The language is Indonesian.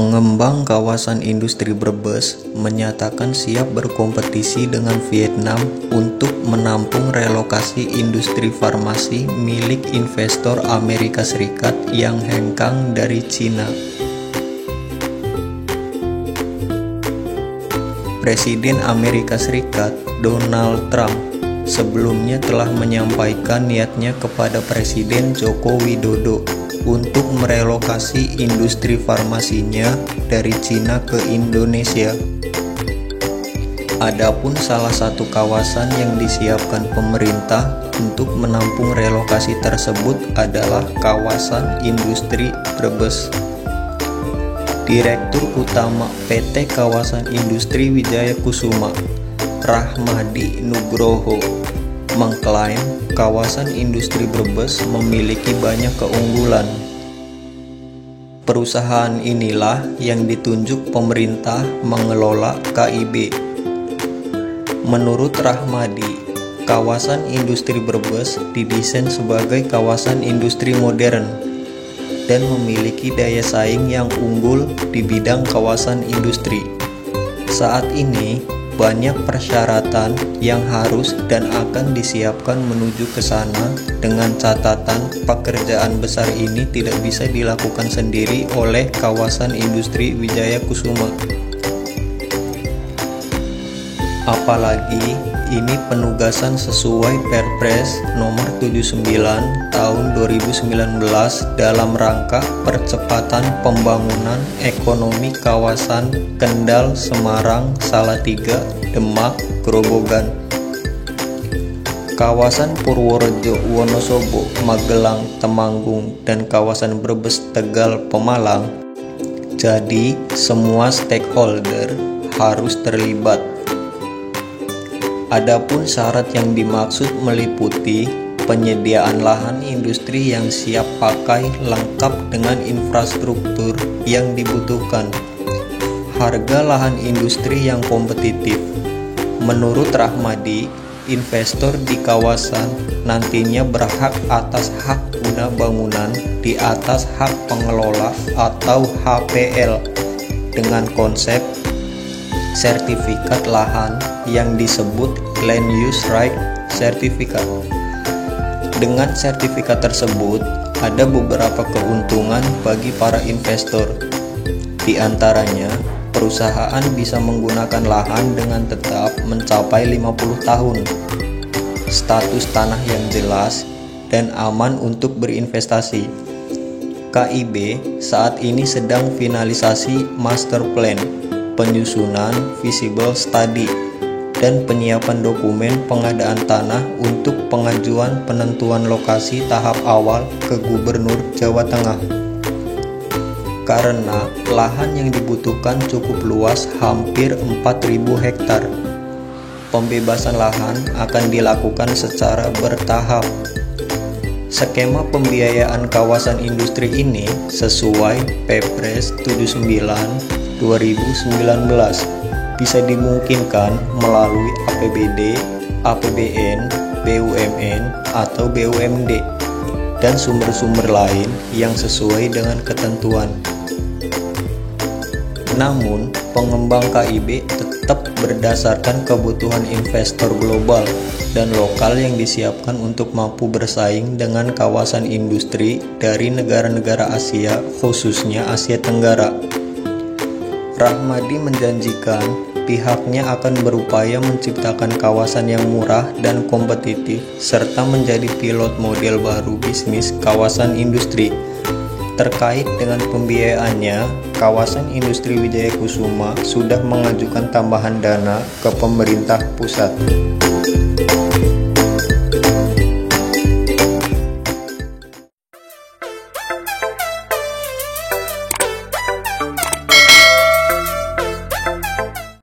Pengembang kawasan industri Brebes menyatakan siap berkompetisi dengan Vietnam untuk menampung relokasi industri farmasi milik investor Amerika Serikat yang hengkang dari Cina. Presiden Amerika Serikat Donald Trump sebelumnya telah menyampaikan niatnya kepada Presiden Joko Widodo untuk merelokasi industri farmasinya dari Cina ke Indonesia. Adapun salah satu kawasan yang disiapkan pemerintah untuk menampung relokasi tersebut adalah kawasan industri Brebes. Direktur Utama PT Kawasan Industri Wijaya Kusuma, Rahmadi Nugroho, mengklaim kawasan industri Brebes memiliki banyak keunggulan. Perusahaan inilah yang ditunjuk pemerintah mengelola KIB. Menurut Rahmadi, kawasan industri Brebes didesain sebagai kawasan industri modern dan memiliki daya saing yang unggul di bidang kawasan industri. Saat ini, banyak persyaratan yang harus dan akan disiapkan menuju ke sana, dengan catatan pekerjaan besar ini tidak bisa dilakukan sendiri oleh kawasan industri Wijaya Kusuma. Apalagi ini penugasan sesuai Perpres nomor 79 tahun 2019 dalam rangka percepatan pembangunan ekonomi kawasan Kendal, Semarang, Salatiga, Demak, Grobogan. Kawasan Purworejo, Wonosobo, Magelang, Temanggung, dan kawasan Brebes, Tegal, Pemalang. Jadi semua stakeholder harus terlibat. Adapun syarat yang dimaksud meliputi penyediaan lahan industri yang siap pakai lengkap dengan infrastruktur yang dibutuhkan, harga lahan industri yang kompetitif. Menurut Rahmadi, investor di kawasan nantinya berhak atas hak guna bangunan di atas hak pengelola atau HPL dengan konsep sertifikat lahan yang disebut Land Use Right Certificate. Dengan sertifikat tersebut, ada beberapa keuntungan bagi para investor. Di antaranya, perusahaan bisa menggunakan lahan dengan tetap mencapai 50 tahun, status tanah yang jelas, dan aman untuk berinvestasi. KIB saat ini sedang finalisasi master plan, penyusunan visible study, dan penyiapan dokumen pengadaan tanah untuk pengajuan penentuan lokasi tahap awal ke Gubernur Jawa Tengah. Karena lahan yang dibutuhkan cukup luas, hampir 4.000 hektar. Pembebasan lahan akan dilakukan secara bertahap. Skema pembiayaan kawasan industri ini sesuai Perpres 79/2019 bisa dimungkinkan melalui APBD, APBN, BUMN, atau BUMD, dan sumber-sumber lain yang sesuai dengan ketentuan. Namun, pengembang KIB tetap berdasarkan kebutuhan investor global dan lokal yang disiapkan untuk mampu bersaing dengan kawasan industri dari negara-negara Asia, khususnya Asia Tenggara. Rahmadi menjanjikan pihaknya akan berupaya menciptakan kawasan yang murah dan kompetitif serta menjadi pilot model baru bisnis kawasan industri. Terkait dengan pembiayaannya, kawasan industri Wijaya Kusuma sudah mengajukan tambahan dana ke pemerintah pusat.